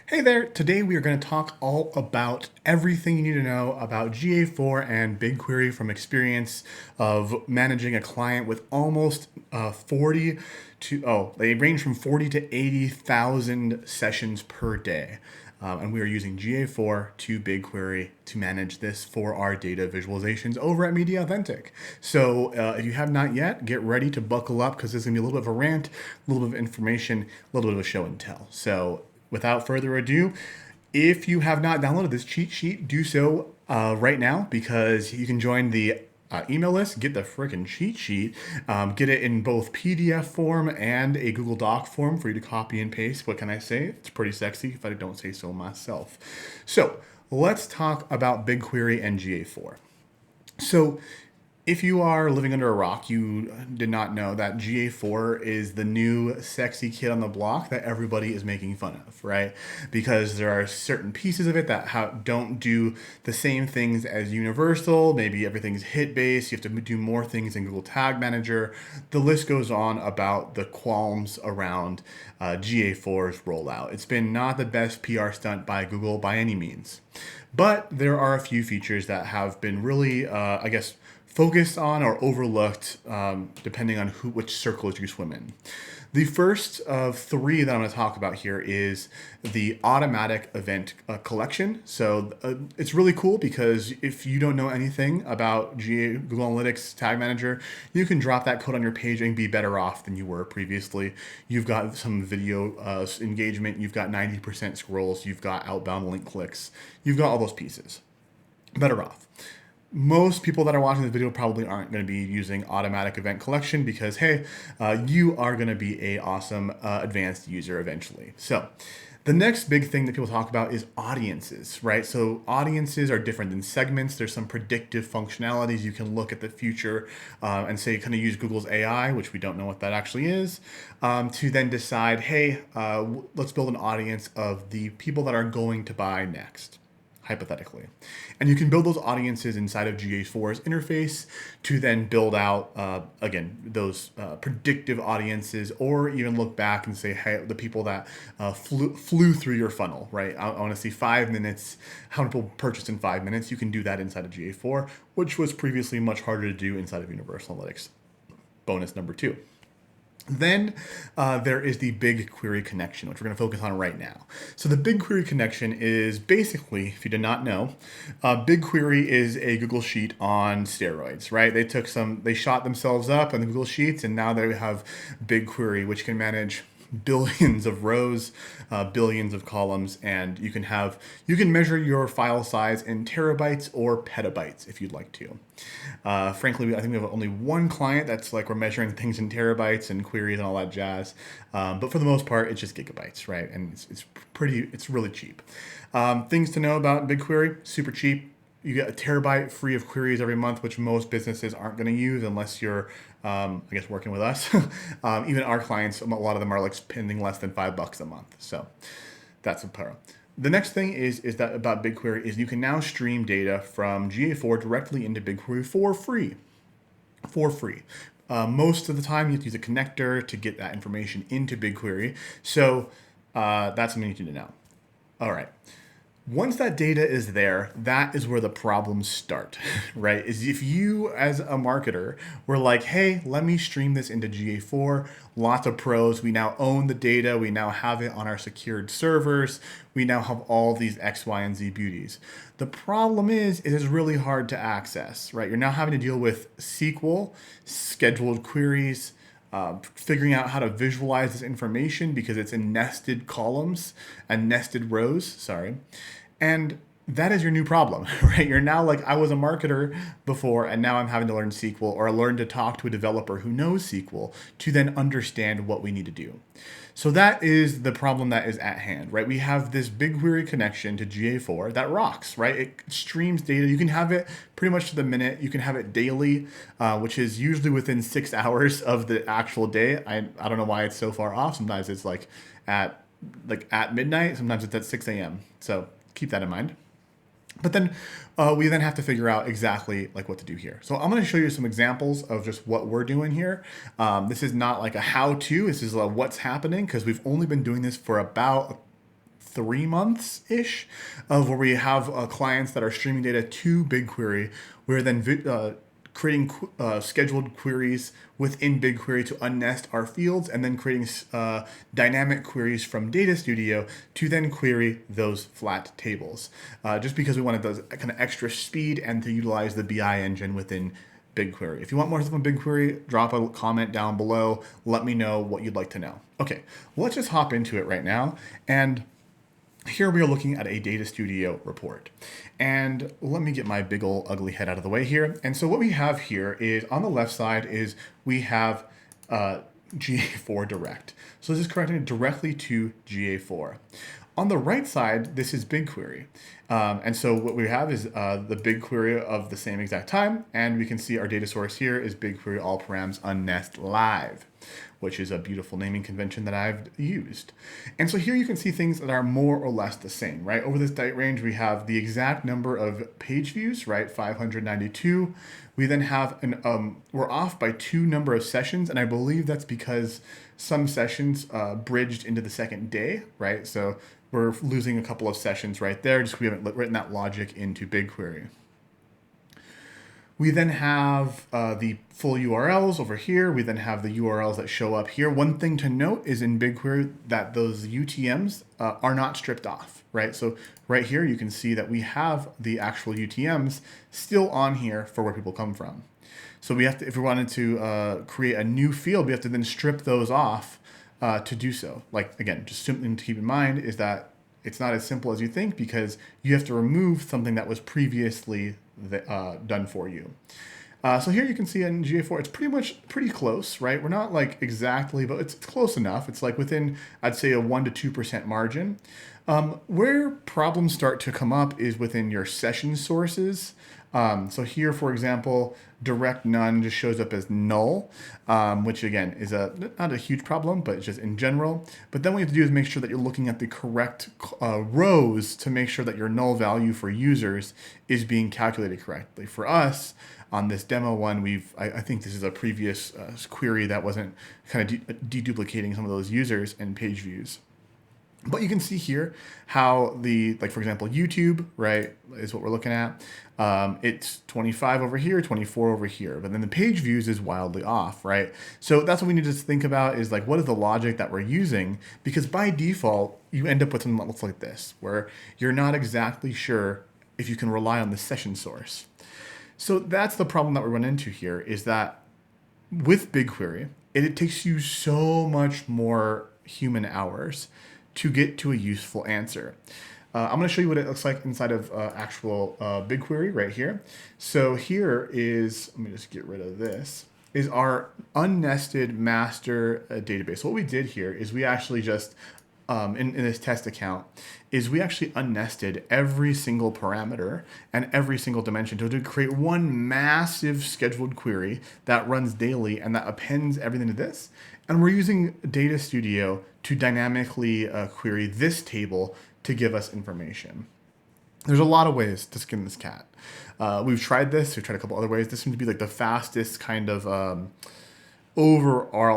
Hey there, today we are going to talk all about everything you need to know about GA4 and BigQuery from experience of managing a client with almost 40 they range from 40 to 80,000 sessions per day. And we are using GA4 to BigQuery to manage this for our data visualizations over at Mediauthentic. So if you have not yet, get ready to buckle up because this is going to be a little bit of a rant, a little bit of information, a little bit of a show and tell. So without further ado, if you have not downloaded this cheat sheet, do so right now because you can join the email list, get the freaking cheat sheet, get it in both PDF form and a Google Doc form for you to copy and paste. What can I say? It's pretty sexy if I don't say so myself. So let's talk about BigQuery and GA4. So if you are living under a rock, you did not know that GA4 is the new sexy kid on the block that everybody is making fun of, right? Because there are certain pieces of it that don't do the same things as Universal. Maybe everything's hit-based. You have to do more things in Google Tag Manager. The list goes on about the qualms around GA4's rollout. It's been not the best PR stunt by Google by any means. But there are a few features that have been really, focused on or overlooked depending on which circles you swim in. The first of three that I'm going to talk about here is the automatic event collection. So it's really cool because if you don't know anything about Google Analytics Tag Manager, you can drop that code on your page and be better off than you were previously. You've got some video engagement, you've got 90% scrolls, you've got outbound link clicks, you've got all those pieces. Better off. Most people that are watching this video probably aren't going to be using automatic event collection because, hey, you are going to be a awesome advanced user eventually. So the next big thing that people talk about is audiences, right? So audiences are different than segments. There's some predictive functionalities. You can look at the future and say, kind of use Google's AI, which we don't know what that actually is, to then decide, hey, let's build an audience of the people that are going to buy next, hypothetically. And you can build those audiences inside of GA4's interface to then build out, those predictive audiences, or even look back and say, hey, the people that flew through your funnel, right? I want to see 5 minutes, how many people purchased in 5 minutes. You can do that inside of GA4, which was previously much harder to do inside of Universal Analytics. Bonus number 2. Then there is the BigQuery Connection, which we're going to focus on right now. So the BigQuery Connection is basically, if you did not know, BigQuery is a Google Sheet on steroids, right? They shot themselves up on the Google Sheets, and now they have BigQuery, which can manage billions of rows, billions of columns, and you can measure your file size in terabytes or petabytes if you'd like to. Frankly, I think we have only one client that's like we're measuring things in terabytes and queries and all that jazz. But for the most part, it's just gigabytes, right? And it's really cheap. Things to know about BigQuery: super cheap. You get a terabyte free of queries every month, which most businesses aren't going to use unless you're, working with us. Even our clients, a lot of them are like spending less than $5 a month. So that's a pro. The next thing is that about BigQuery is you can now stream data from GA4 directly into BigQuery for free. Most of the time, you have to use a connector to get that information into BigQuery. So that's something you need to know. All right. Once that data is there, that is where the problems start, right? Is if you as a marketer were like, hey, let me stream this into GA4, lots of pros. We now own the data. We now have it on our secured servers. We now have all these X, Y, and Z beauties. The problem is it is really hard to access, right? You're now having to deal with SQL, scheduled queries, figuring out how to visualize this information because it's in nested columns and nested rows, and that is your new problem, right? You're now like, I was a marketer before, and now I'm having to learn SQL or learn to talk to a developer who knows SQL to then understand what we need to do. So that is the problem that is at hand, right? We have this BigQuery connection to GA4 that rocks, right? It streams data. You can have it pretty much to the minute. You can have it daily, which is usually within 6 hours of the actual day. I don't know why it's so far off. Sometimes it's like at midnight. Sometimes it's at 6 a.m. So keep that in mind. But then we then have to figure out exactly like what to do here. So I'm going to show you some examples of just what we're doing here. This is not like a how-to. This is what's happening because we've only been doing this for about 3 months-ish of where we have clients that are streaming data to BigQuery. We're then creating scheduled queries within BigQuery to unnest our fields, and then creating dynamic queries from Data Studio to then query those flat tables. Just because we wanted those kind of extra speed and to utilize the BI engine within BigQuery. If you want more stuff on BigQuery, drop a comment down below. Let me know what you'd like to know. Okay, let's just hop into it right now. And here we are looking at a Data Studio report. And let me get my big ol' ugly head out of the way here. And so what we have here is, on the left side is we have GA4 Direct. So this is connecting it directly to GA4. On the right side, this is BigQuery. And so what we have is the BigQuery of the same exact time. And we can see our data source here is BigQuery all params unnest live, which is a beautiful naming convention that I've used. And so here you can see things that are more or less the same, right? Over this date range, we have the exact number of page views, right? 592. We then have we're off by 2 number of sessions. And I believe that's because some sessions bridged into the second day, right? So we're losing a couple of sessions right there, just we haven't written that logic into BigQuery. We then have the full URLs over here. We then have the URLs that show up here. One thing to note is in BigQuery that those UTMs are not stripped off, right? So right here, you can see that we have the actual UTMs still on here for where people come from. So we have to, if we wanted to create a new field, we have to then strip those off to do so. Like, again, just something to keep in mind is that it's not as simple as you think, because you have to remove something that was previously done for you. So here you can see in GA4, it's pretty close, right? We're not like exactly, but it's close enough. It's like within, I'd say, a 1 to 2% margin. Where problems start to come up is within your session sources. So here, for example, direct none just shows up as null, which again is not a huge problem, but it's just in general. But then what you have to do is make sure that you're looking at the correct rows to make sure that your null value for users is being calculated correctly. For us, on this demo one, I think this is a previous query that wasn't kind of deduplicating some of those users and page views. But you can see here how like for example, YouTube, right, is what we're looking at. It's 25 over here, 24 over here, but then the page views is wildly off, right? So that's what we need to think about, is like, what is the logic that we're using? Because by default, you end up with something that looks like this, where you're not exactly sure if you can rely on the session source. So that's the problem that we run into here, is that with BigQuery, it takes you so much more human hours to get to a useful answer. I'm going to show you what it looks like inside of actual BigQuery right here. So here is, let me just get rid of this, is our unnested master database. So what we did here is we actually just, in this test account, is we actually unnested every single parameter and every single dimension to create one massive scheduled query that runs daily and that appends everything to this. And we're using Data Studio to dynamically query this table to give us information. There's a lot of ways to skin this cat. We've tried this. We've tried a couple other ways. This seems to be like the fastest kind of overall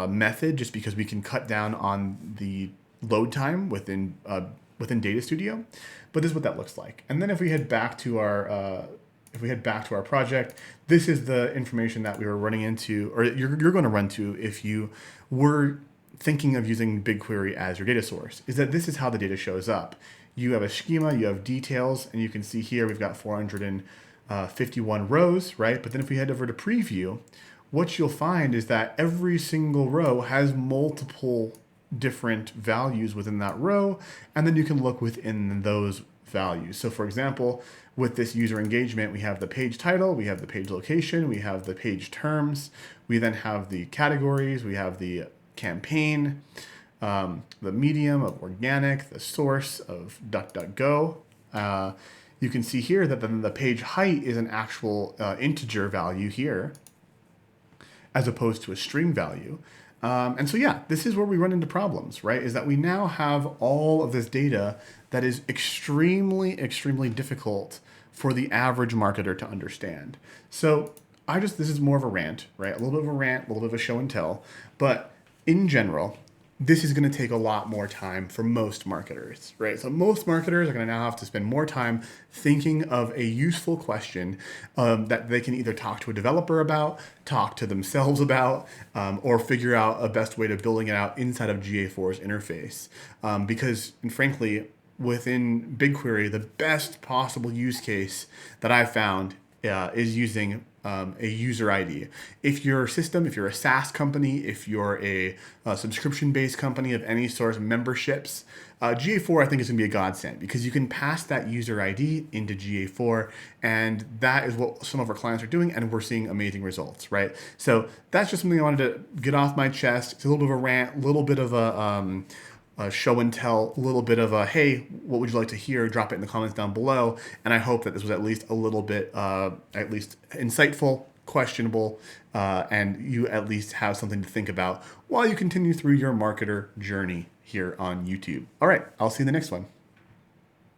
method, just because we can cut down on the load time within Data Studio. But this is what that looks like. And then if we head back to our project, this is the information that we were running into, or you're going to run to if you were thinking of using BigQuery as your data source, is that this is how the data shows up. You have a schema, you have details, and you can see here we've got 451 rows, right? But then if we head over to preview, what you'll find is that every single row has multiple different values within that row, and then you can look within those values. So for example, with this user engagement, we have the page title, we have the page location, we have the page terms, we then have the categories, we have the campaign, the medium of organic, the source of DuckDuckGo. You can see here that then the page height is an actual integer value here, as opposed to a string value. And so yeah, this is where we run into problems, right? Is that we now have all of this data that is extremely, extremely difficult for the average marketer to understand. So this is more of a rant, right? A little bit of a rant, a little bit of a show and tell, but in general, this is going to take a lot more time for most marketers, right? So most marketers are going to now have to spend more time thinking of a useful question that they can either talk to a developer about, talk to themselves about, or figure out a best way to building it out inside of GA4's interface. Because, and frankly, within BigQuery, the best possible use case that I've found is using a user ID. If you're a SaaS company, if you're a subscription-based company of any sort of memberships, GA4 I think is going to be a godsend because you can pass that user ID into GA4, and that is what some of our clients are doing, and we're seeing amazing results, right? So that's just something I wanted to get off my chest. It's a little bit of a rant, a little bit of a show and tell, a little bit of a, hey, what would you like to hear? Drop it in the comments down below. And I hope that this was at least a little bit, at least insightful, questionable, and you at least have something to think about while you continue through your marketer journey here on YouTube. All right, I'll see you in the next one.